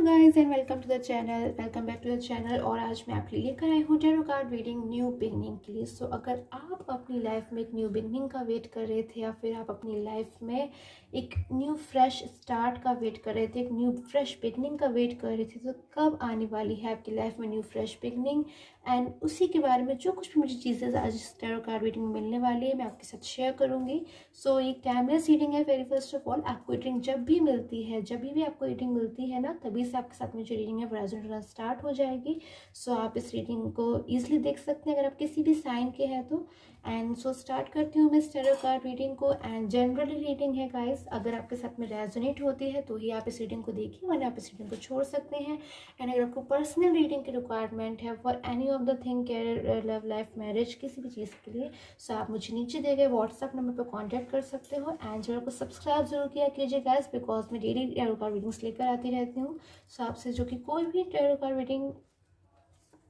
Guys and welcome to the channel, welcome back to the channel. और आज मैं आपके लिए लेकर आई हूँ tarot card reading new beginning के लिए। सो अगर आप अपनी लाइफ में एक न्यू बिगनिंग का वेट कर रहे थे, या फिर आप अपनी लाइफ में एक न्यू फ्रेश स्टार्ट का वेट कर रहे थे, एक न्यू फ्रेश बिगनिंग का वेट कर रहे थे, तो कब आने वाली है आपकी लाइफ में न्यू फ्रेश बिगनिंग, एंड उसी के बारे में जो कुछ भी मुझे चीज़ें आज इस टैरो कार्ड रीडिंग में मिलने वाली है मैं आपके साथ शेयर करूँगी। सो ये टाइमलेस रीडिंग है। वेरी फर्स्ट ऑफ ऑल, आपको रीडिंग जब भी मिलती है, जब भी आपको रीडिंग मिलती है ना, तभी से आपके साथ में जो रीडिंग है वो रेजोनेट होना स्टार्ट हो जाएगी। सो आप इस रीडिंग को ईजिली देख सकते हैं अगर आप किसी भी साइन के हैं तो। एंड सो स्टार्ट करती हूँ मैं इस टैरो कार्ड रीडिंग को। एंड जनरली रीडिंग है गाइस, अगर आपके साथ में रेजोनेट होती है तो ही आप इस रीडिंग को देखिए, वरना आप इस रीडिंग को छोड़ सकते हैं। एंड अगर आपको पर्सनल रीडिंग की रिक्वायरमेंट है for any of the thing, career, love life, marriage, किसी भी चीज़ के लिए, सो आप मुझे नीचे दिए गए व्हाट्सएप नंबर पर कॉन्टैक्ट कर सकते हो। एंड चैनल को सब्सक्राइब जरूर किया कीजिए गाइस, बिकॉज मैं डेली टैरो कार्ड रीडिंग्स लेकर आती रहती हूँ। सो आपसे जो कि कोई भी tarot card reading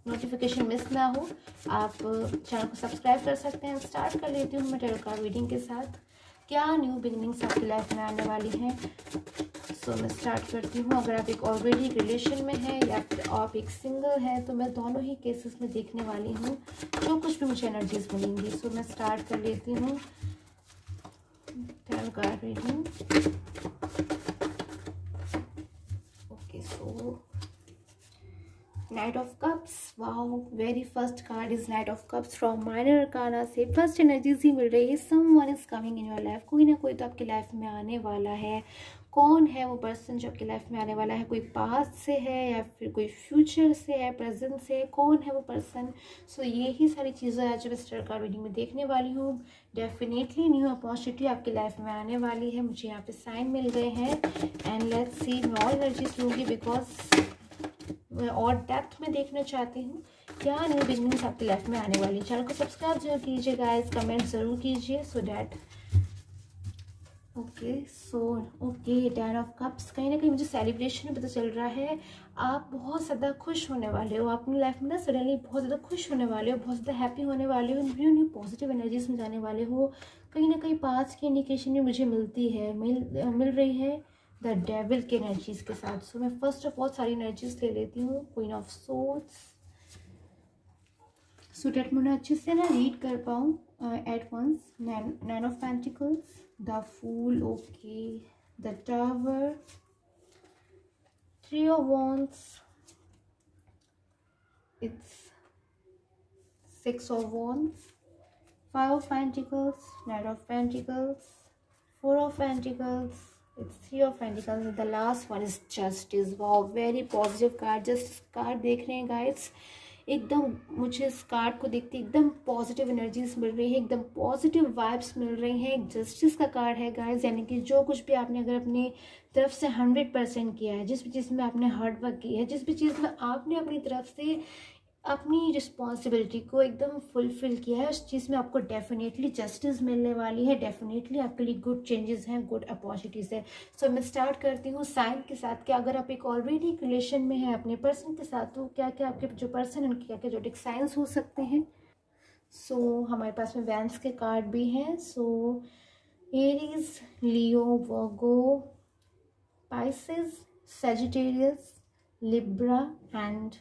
notification miss ना हो, आप चैनल को सब्सक्राइब कर सकते हैं। स्टार्ट कर लेती हूँ मैं टैरो कार्ड रीडिंग के साथ। क्या न्यू बिगनिंग्स आपकी लाइफ में आने वाली हैं? सो मैं स्टार्ट करती हूँ। अगर आप एक ऑलरेडी रिलेशन में है या फिर आप एक सिंगल है, तो मैं दोनों ही केसेस में देखने वाली हूँ जो कुछ भी मुझे एनर्जीज मिलेंगी। सो मैं स्टार्ट कर लेती हूँ tarot card reading. Okay, so night of cups. Wow, very first card is night of cups from minor arcana से। फर्स्ट एनर्जीज ही मिल रही है, someone is coming in your life. कोई ना कोई तो आपकी लाइफ में आने वाला है। कौन है वो पर्सन जो आपकी लाइफ में आने वाला है? कोई पास्ट से है या फिर कोई फ्यूचर से है, प्रेजेंट से है? कौन है वो पर्सन? सो ये ही सारी चीज़ें आज मैं टैरो कार्ड रीडिंग में देखने वाली हूँ। डेफिनेटली न्यू अपॉर्चुनिटी आपकी लाइफ में आने वाली है। मुझे यहाँ पे साइन मिल गए हैं। एंड लेट्स सी, मैं और एनर्जीज लूँगी बिकॉज और डेप्थ में देखना चाहती हूँ क्या न्यू बिगनिंग्स आपकी लाइफ में आने वाली है। चैनल को सब्सक्राइब जरूर कीजिए गाइस, कमेंट जरूर कीजिए so that. Okay, so okay, ten of cups. कहीं ना कहीं मुझे सेलिब्रेशन में पता चल रहा है आप बहुत ज़्यादा खुश होने वाले हो। अपनी लाइफ में ना सडनली बहुत ज़्यादा खुश होने वाले हो, बहुत ज़्यादा हैप्पी होने वाले हो, न्यू न्यू पॉजिटिव एनर्जीज में जाने वाले हो। कहीं ना कहीं पास्ट की इंडिकेशन भी मुझे मिलती है, मिल रही है द डेविल के एनर्जीज के साथ। सो मैं फर्स्ट ऑफ ऑल सारी एनर्जीज ले लेती हूँ। Queen of swords, so that मैं अच्छे से ना रीड कर पाऊँ at once. Nine of pentacles, the fool, okay, the tower, three of wands, it's six of wands, five of pentacles, knight of pentacles, four of pentacles, it's three of pentacles, and the last one is justice. wow, very positive card। Just card देख रहे हैं guys, एकदम मुझे इस card को देखते एकदम positive energies मिल रही है, एकदम पॉजिटिव वाइब्स मिल रही हैं। एक जस्टिस का कार्ड है गाइस, यानी कि जो कुछ भी आपने अगर अपनी तरफ से 100% किया है, जिस भी चीज़ में आपने हार्ड वर्क की है, जिस भी चीज़ में आपने अपनी तरफ से अपनी रिस्पॉन्सिबिलिटी को एकदम फुलफिल किया है, उस चीज़ में आपको डेफिनेटली जस्टिस मिलने वाली है। डेफिनेटली आपके लिए गुड चेंजेस हैं, गुड अपॉर्चुनिटीज़ है। सो मैं स्टार्ट करती हूँ साइन के साथ कि अगर आप एक ऑलरेडी एक रिलेशन में हैं अपने पर्सन के साथ, तो क्या क्या आपके जो पर्सन है उनके क्या क्या जोडिक साइंस हो सकते हैं। सो हमारे पास में वैंस के कार्ड भी हैं। सो Aries, Leo, Virgo, Pisces, Sagittarius, Libra and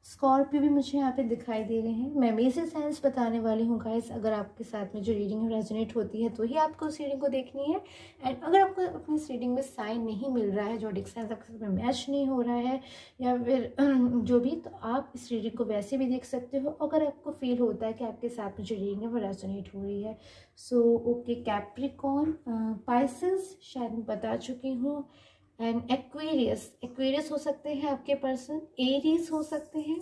Scorpio भी मुझे यहाँ पे दिखाई दे रहे हैं। मैं मेजर साइंस बताने वाली हूँ गाइस। अगर आपके साथ में जो रीडिंग रेजोनेट होती है तो ही आपको उस रीडिंग को देखनी है। एंड अगर आपको अपनी इस रीडिंग में साइन नहीं मिल रहा है, जो साइंस आपके साथ में मैच नहीं हो रहा है या फिर जो भी, तो आप इस रीडिंग को वैसे भी देख सकते हो अगर आपको फील होता है कि आपके साथ में जो रीडिंग है वो रेजोनेट हो रही है। सो ओके, कैप्रिकॉर्न, पाइसेस शायद मैं बता चुकी हूँ, एंड एक्वेरियस हो सकते हैं आपके पर्सन, एरीज हो सकते हैं,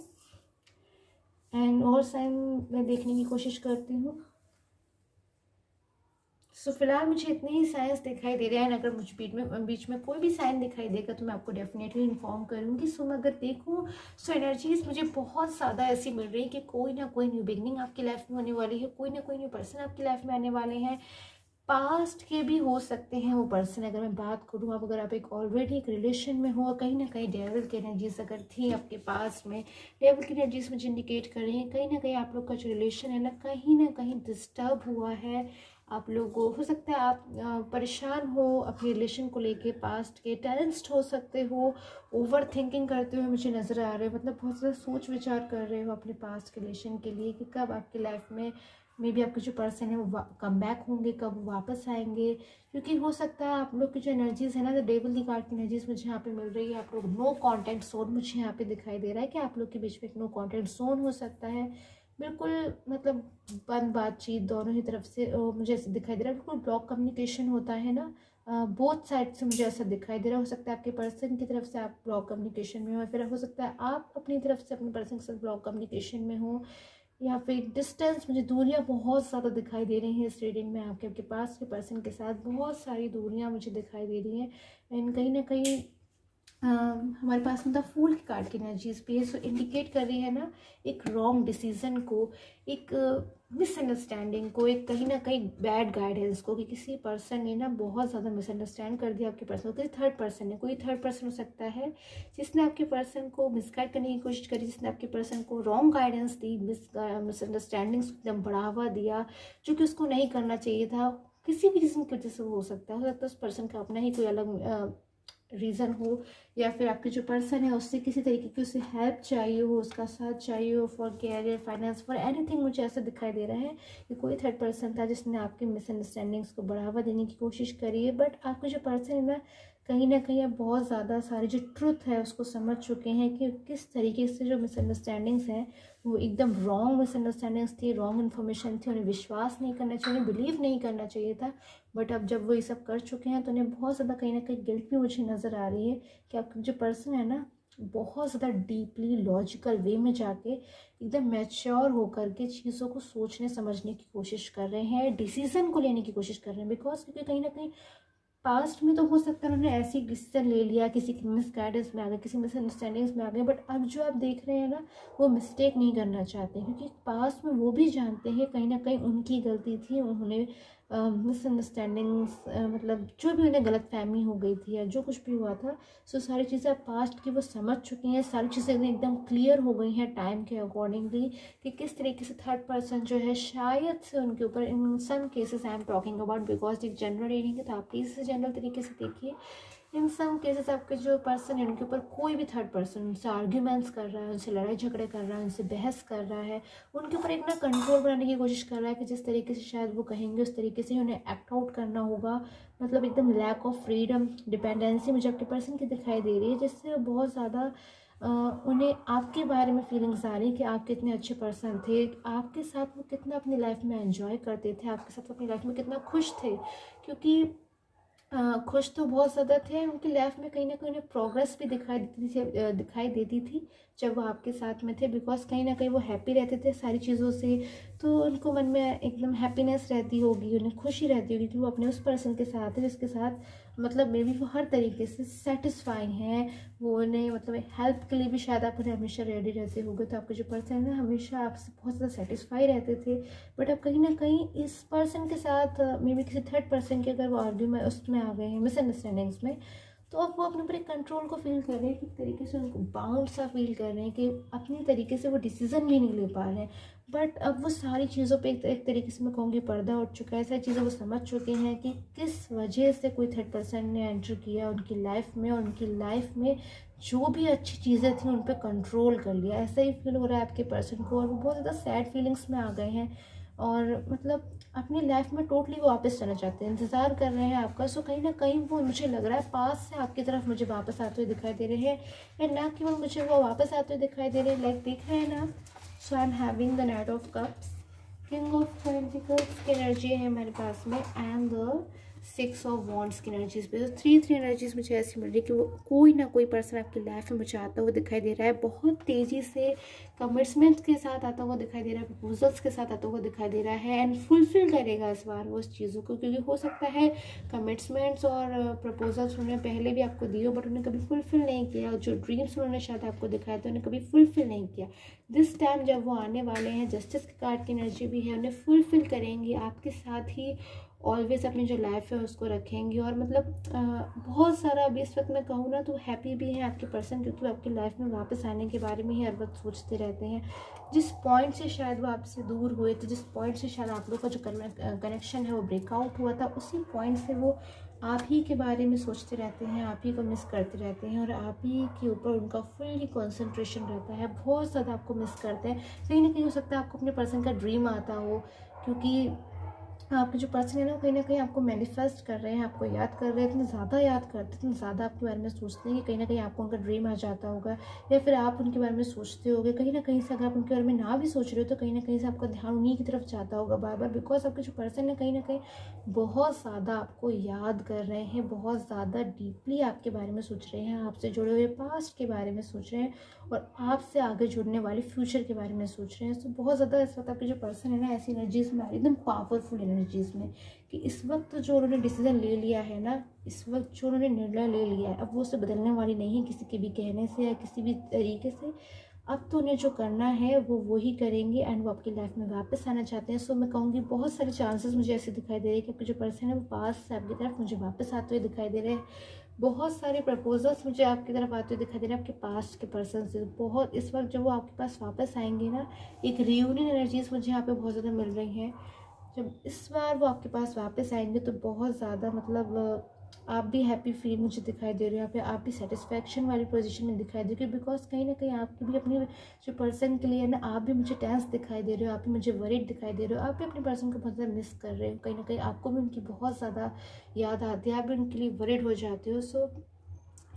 एंड और साइन मैं देखने की कोशिश करती हूँ। सो फिलहाल मुझे इतने ही साइंस दिखाई दे रहे हैं। अगर मुझे बीच में कोई भी साइन दिखाई देगा तो मैं आपको डेफिनेटली इन्फॉर्म करूँगी। सो मैं अगर देखूँ, सो एनर्जीज मुझे बहुत ज़्यादा ऐसी मिल रही है कि कोई ना कोई न्यू बिगनिंग आपकी लाइफ में होने वाली है, कोई ना कोई न्यू पर्सन आपकी लाइफ में आने वाले हैं। पास्ट के भी हो सकते हैं वो पर्सन। अगर मैं बात करूँ, आप अगर आप एक ऑलरेडी एक रिलेशन में हो, कहीं ना कहीं डेविल की एनर्जीज अगर थी आपके पास में, डेविल की एनर्जीज मुझे इंडिकेट कर रही हैं कहीं ना कहीं आप लोग का जो रिलेशन है ना कहीं डिस्टर्ब हुआ है। आप लोगों हो सकता है आप परेशान हो अपने रिलेशन को लेके, पास्ट के टेंस्ड हो सकते हो, ओवर थिंकिंग करते हुए मुझे नज़र आ रहे हो, मतलब बहुत ज़्यादा सोच विचार कर रहे हो अपने पास्ट रिलेशन के लिए कि कब आपकी लाइफ में मे बी आपके जो पर्सन है वो कम बैक होंगे, कब वो वापस आएंगे। क्योंकि हो सकता है आप लोग की जो एनर्जीज़ है ना, द डेविल दी कार्ड की एनर्जीज मुझे यहाँ पे मिल रही है। आप लोग नो कॉन्टेक्ट जोन मुझे यहाँ पे दिखाई दे रहा है कि आप लोग के बीच में एक नो कॉन्टेक्ट जोन हो सकता है, बिल्कुल मतलब बंद बातचीत दोनों ही तरफ से मुझे ऐसे दिखाई दे रहा है, बिल्कुल ब्लॉक कम्युनिकेशन होता है ना बोथ साइड से, मुझे ऐसा दिखाई दे रहा है। हो सकता है आपके पर्सन की तरफ से आप ब्लॉक कम्युनिकेशन में हो, फिर हो सकता है आप अपनी तरफ से अपने पर्सन के साथ ब्लॉक कम्युनिकेशन में हो, या फिर डिस्टेंस, मुझे दूरियां बहुत ज़्यादा दिखाई दे रही हैं इस रीडिंग में। आपके पास के पर्सन के साथ बहुत सारी दूरियां मुझे दिखाई दे रही हैं, एंड कहीं ना कहीं हमारे पास मतलब फूल की कार्ड की एनर्जीज भी है, सो इंडिकेट कर रही है ना एक रॉन्ग डिसीजन को, एक मिसअंडरस्टैंडिंग को, एक कहीं ना कहीं बैड गाइडेंस को, कि किसी पर्सन ने ना बहुत ज़्यादा मिसअंडरस्टैंड कर दिया आपके पर्सन को। थर्ड पर्सन है, कोई थर्ड पर्सन हो सकता है जिसने आपके पर्सन को मिसगाइड करने की कोशिश करी, जिसने आपके पर्सन को रॉन्ग गाइडेंस दी, मिसअंडरस्टैंडिंग्स को एकदम बढ़ावा दिया जो कि उसको नहीं करना चाहिए था। किसी भी रीज़न की वजह से हो सकता है उस पर्सन का अपना ही कोई अलग रीज़न हो, या फिर आपके जो पर्सन है उससे किसी तरीके की उसे हेल्प चाहिए हो, उसका साथ चाहिए हो for career, finance, for anything. मुझे ऐसा दिखाई दे रहा है कि कोई थर्ड पर्सन था जिसने आपके मिसअंडरस्टैंडिंग्स को बढ़ावा देने की कोशिश करी है, बट आपके जो पर्सन है ना कहीं आप बहुत ज़्यादा सारी जो ट्रुथ है उसको समझ चुके हैं कि किस तरीके से जो मिसअंडरस्टैंडिंग्स हैं वो एकदम रॉन्ग मिसअंडरस्टैंडिंग्स थी, रॉन्ग इन्फॉर्मेशन थी, उन्हें विश्वास नहीं करना चाहिए, बिलीव नहीं करना चाहिए था। बट अब जब वो ये सब कर चुके हैं तो उन्हें बहुत ज़्यादा कहीं ना कहीं गिल्ट भी मुझे नज़र आ रही है कि आपका जो पर्सन है ना बहुत ज़्यादा डीपली लॉजिकल वे में जाके एकदम मैच्योर होकर के चीज़ों को सोचने समझने की कोशिश कर रहे हैं, डिसीज़न को लेने की कोशिश कर रहे हैं। बिकॉज क्योंकि कहीं ना कहीं पास्ट में तो हो सकता है उन्होंने ऐसी डिसीजन ले लिया, किसी की मिस गाइडेंस में आ गए, किसी मिसअंडरस्टैंडिंग्स में आ गए, बट अब जो आप देख रहे हैं ना वो मिस्टेक नहीं करना चाहते, क्योंकि पास्ट में वो भी जानते हैं कहीं ना कहीं उनकी गलती थी, उन्होंने मिसअंडरस्टैंडिंग्स मतलब जो भी उन्हें गलत फहमी हो गई थी या जो कुछ भी हुआ था, सो सारी चीज़ें पास्ट की वो समझ चुकी हैं, सारी चीज़ें एकदम क्लियर हो गई हैं टाइम के अकॉर्डिंगली कि किस तरीके से थर्ड पर्सन जो है शायद से उनके ऊपर, in some cases I am talking about because एक जनरल रीडिंग है तो आप प्लीज़ जनरल तरीके से देखिए। इन सम केसेस आपके जो पर्सन है उनके ऊपर कोई भी थर्ड पर्सन उनसे आर्ग्यूमेंट्स कर रहा है, उनसे लड़ाई झगड़े कर रहा है, उनसे बहस कर रहा है, उनके ऊपर एक ना कंट्रोल बनाने की कोशिश कर रहा है कि जिस तरीके से शायद वो कहेंगे उस तरीके से उन्हें एक्ट आउट करना होगा। मतलब एकदम लैक ऑफ फ्रीडम, डिपेंडेंसी मुझे आपके पर्सन की दिखाई दे रही है, जिससे बहुत ज़्यादा उन्हें आपके बारे में फीलिंग्स आ रही कि आप कितने अच्छे पर्सन थे, आपके साथ वो कितना अपनी लाइफ में एंजॉय करते थे, आपके साथ अपनी लाइफ में कितना खुश थे। क्योंकि खुश तो बहुत ज़्यादा थे, उनकी लाइफ में कहीं ना कहीं उन्हें प्रोग्रेस भी दिखाई देती थी जब वो आपके साथ में थे, बिकॉज कहीं ना कहीं वो हैप्पी रहते थे सारी चीज़ों से, तो उनको मन में एकदम हैप्पीनेस रहती होगी, उन्हें खुशी रहती होगी कि वो अपने उस पर्सन के साथ है जिसके साथ मतलब मे बी वो हर तरीके से सेटिस्फाई हैं, वो उन्हें मतलब हेल्प के लिए भी शायद आप उन्हें हमेशा रेडी रहते होंगे। तो आपके जो पर्सन है ना हमेशा आपसे बहुत ज़्यादा सेटिस्फाई रहते थे, बट अब कहीं ना कहीं इस पर्सन के साथ मे बी किसी थर्ड पर्सन के अगर वो आर्ग्यूमेंट उसमें आ गए हैं, मिसअंडरस्टैंडिंग्स में, तो अब वो अपने ऊपर एक कंट्रोल को फील कर रहे हैं, कि तरीके से उनको बाउंड सा फील कर रहे हैं कि अपनी तरीके से वो डिसीज़न भी नहीं ले पा रहे हैं। बट अब वो सारी चीज़ों पे एक तरीके से मैं कहूँगी पर्दा उठ चुका है, सारी चीज़ें वो समझ चुके हैं कि किस वजह से कोई थर्ड पर्सन ने एंटर किया उनकी लाइफ में, और उनकी लाइफ में जो भी अच्छी चीज़ें थी उन पर कंट्रोल कर लिया। ऐसा ही फील हो रहा है आपके पर्सन को, और वो बहुत ज़्यादा सैड फीलिंग्स में आ गए हैं, और मतलब अपनी लाइफ में टोटली वो वापस जाना चाहते हैं, इंतज़ार कर रहे हैं आपका। सो कहीं ना कहीं वो मुझे लग रहा है पास से आपकी तरफ मुझे वापस आते हुए दिखाई दे रहे हैं, एंड ना केवल मुझे वो वापस आते हुए दिखाई दे रहे हैं, लाइक देख रहे हैं ना। So I am having the night of cups, king of pentacles की एनर्जी है हमारे पास में, एंड द 6 ऑफ वॉन्ड्स की एनर्जीज पे। तो 3 एनर्जीज मुझे ऐसी मिल रही है कि वो कोई ना कोई पर्सन आपकी लाइफ में मुझे आता हुआ दिखाई दे रहा है, बहुत तेज़ी से कमिटमेंट्स के साथ आता हुआ दिखाई दे रहा है, प्रपोजल्स के साथ आता हुआ दिखाई दे रहा है, एंड फुलफिल करेगा इस बार वो उस चीज़ों को, क्योंकि हो सकता है कमिटमेंट्स और प्रपोजल्स उन्होंने पहले भी आपको दिए हो बट उन्हें कभी फुलफिल नहीं किया, जो ड्रीम्स उन्होंने शायद आपको दिखाए थे उन्हें कभी फुलफिल नहीं किया। दिस टाइम जब वो आने वाले हैं, जस्टिस की कार्ड की एनर्जी भी है, उन्हें फुलफिल करेंगे आपके साथ ही, ऑलवेज अपनी जो लाइफ है उसको रखेंगे। और मतलब बहुत सारा अभी इस वक्त मैं कहूँ ना तो हैप्पी भी है आपके पर्सन, क्योंकि आपकी लाइफ में वापस आने के बारे में ही हर वक्त सोचते रहते हैं। जिस पॉइंट से शायद वो आपसे दूर हुए थे, जिस पॉइंट से शायद आप लोग का जो कनेक्शन है वो ब्रेकआउट हुआ था, उसी पॉइंट से वो आप ही के बारे में सोचते रहते हैं, आप ही को मिस करते रहते हैं और आप ही के ऊपर उनका फुल्ली कंसंट्रेशन रहता है। बहुत ज़्यादा आपको मिस करते हैं। कहीं ना कहीं हो सकता है आपको अपने पर्सन का ड्रीम आता हो, क्योंकि आपके जो पर्सन है ना कहीं आपको मैनिफेस्ट कर रहे हैं, आपको याद कर रहे हैं, इतने ज़्यादा याद करते हैं, इतने ज़्यादा आपके बारे में सोचते हैं कि कहीं ना कहीं आपको उनका ड्रीम आ जाता होगा, या फिर आप उनके बारे में सोचते होगे। कहीं ना कहीं से अगर आप उनके बारे में ना भी सोच रहे हो तो कहीं ना कहीं से आपका ध्यान उन्हीं की तरफ जाता होगा बार बार, बिकॉज आपके जो पर्सन है कहीं ना कहीं बहुत ज़्यादा आपको याद कर रहे हैं, बहुत ज़्यादा डीपली आपके बारे में सोच रहे हैं, आपसे जुड़े हुए पास्ट के बारे में सोच रहे हैं और आपसे आगे जुड़ने वाले फ्यूचर के बारे में सोच रहे हैं। तो बहुत ज़्यादा इस वक्त आपके जो पर्सन है ना ऐसी एनर्जीज में आ रही है, एकदम पावरफुल एनर्जीज में, कि इस वक्त जो उन्होंने डिसीजन ले लिया है ना, इस वक्त जो उन्होंने निर्णय ले लिया है, अब वो उसे बदलने वाली नहीं है किसी के भी कहने से या किसी भी तरीके से। अब तो उन्हें जो करना है वो वही करेंगे एंड वो आपकी लाइफ में वापस आना चाहते हैं। सो मैं कहूँगी बहुत सारे चांसेस मुझे ऐसे दिखाई दे रहे हैं कि आपके जो पर्सन है वो पास से आपकी तरफ मुझे वापस आते हुए दिखाई दे रहे हैं। बहुत सारे प्रपोजल्स मुझे आपकी तरफ आते हुए दिखाई दे रहे हैं आपके पास्ट के पर्सन से। बहुत इस वक्त जब वो आपके पास वापस आएंगे ना, एक रियूनियन एनर्जीज मुझे यहाँ पे बहुत ज़्यादा मिल रही हैं। जब इस बार वो आपके पास वापस आएंगे तो बहुत ज़्यादा मतलब आप भी हैप्पी फील मुझे दिखाई दे रहे हो, या फिर आप भी सेटिस्फैक्शन वाली पोजीशन में दिखाई दे रहे हो, बिकॉज कहीं ना कहीं आपकी भी अपनी जो पर्सन के लिए ना आप भी मुझे टेंस दिखाई दे रहे हो, आप भी मुझे वरीड दिखाई दे रहे हो, आप भी अपने पर्सन को बहुत ज़्यादा मिस कर रहे हो। कहीं ना कहीं आपको भी उनकी बहुत ज़्यादा याद आती है, आप भी उनके लिए वरीड हो जाते हो। सो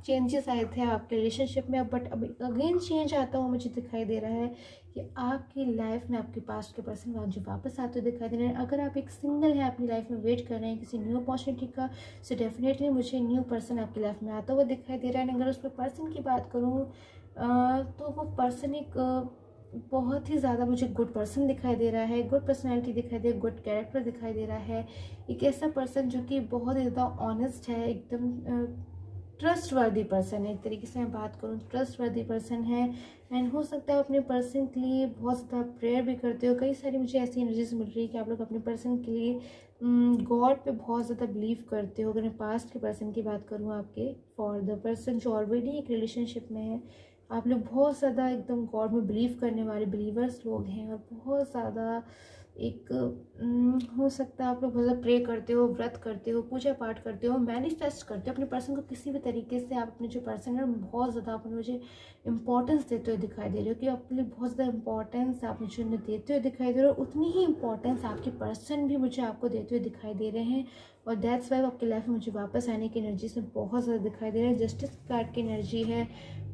चेंजेस आए थे आपके रिलेशनशिप में, बट अभी अगेन चेंज आता हुआ मुझे दिखाई दे रहा है कि आपकी लाइफ में आपके पास्ट के पर्सन जो वापस आते हुए दिखाई दे रहे हैं। अगर आप एक सिंगल है अपनी लाइफ में वेट कर रहे हैं किसी न्यू अपॉर्चुनिटी का, सो डेफिनेटली मुझे न्यू पर्सन आपकी लाइफ में आता हुआ दिखाई दे रहा है। अगर उस पर पर्सन की बात करूँ तो वो पर्सन एक बहुत ही ज़्यादा मुझे गुड पर्सन दिखाई दे रहा है, गुड पर्सनैलिटी दिखाई दे, गुड कैरेक्टर दिखाई दे रहा है। एक ऐसा पर्सन जो कि बहुत ही ज़्यादा ऑनेस्ट है, एकदम ट्रस्ट वर्दी पर्सन है। एक तरीके से मैं बात करूँ ट्रस्ट वर्दी पर्सन है। एंड हो सकता है अपने पर्सन के लिए बहुत ज़्यादा प्रेयर भी करते हो। कई सारी मुझे ऐसी एनर्जीज मिल रही है कि आप लोग अपने पर्सन के लिए गॉड पे बहुत ज़्यादा बिलीव करते हो। अगर मैं पास्ट के पर्सन की बात करूँ आपके, फॉर द पर्सन जो ऑलरेडी एक रिलेशनशिप में है, आप लोग बहुत ज़्यादा एकदम गॉड में बिलीव करने वाले बिलीवर्स लोग हैं और बहुत ज़्यादा एक हो सकता है आप लोग बहुत ज़्यादा प्रे करते हो, व्रत करते हो, पूजा पाठ करते हो, मैनिफेस्ट करते हो अपने पर्सन को किसी भी तरीके से। आप अपने जो पर्सन है बहुत ज़्यादा आप मुझे इंपॉर्टेंस देते हुए दिखाई दे रहे हो कि आपके लिए बहुत ज़्यादा इंपॉर्टेंस आप मुझे उन्हें देते हुए दिखाई दे रहे हो। उतनी ही इंपॉर्टेंस आपके पर्सन भी मुझे आपको देते हुए दिखाई दे रहे हैं और दैट्स वाई आपकी लाइफ में मुझे वापस आने की एनर्जी से बहुत ज़्यादा दिखाई दे रहा है। जस्टिस कार्ड की एनर्जी है,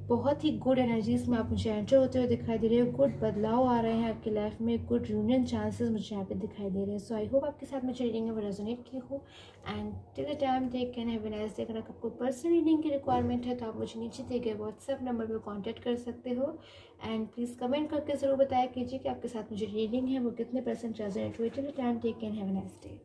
बहुत ही गुड एनर्जीज में आप मुझे एंटर होते हुए दिखाई दे रहे हो। गुड बदलाव आ रहे हैं आपकी लाइफ में, गुड यूनियन चांसेस मुझे यहाँ पे दिखाई दे रहे हैं। सो आई होप आपके साथ मुझे रीडिंग में रेजोनेट की हो। And till the time take care, have a nice day. अगर आपको पर्सनल रीडिंग की रिक्वायरमेंट है तो आप मुझे नीचे दिए गए व्हाट्सएप नंबर पर कॉन्टैक्ट कर सकते हो। एंड प्लीज़ कमेंट करके ज़रूर बताया कीजिए कि आपके साथ मुझे रीडिंग है वो कितने % रेजोनेट हुई। Till the time take care, have a nice day.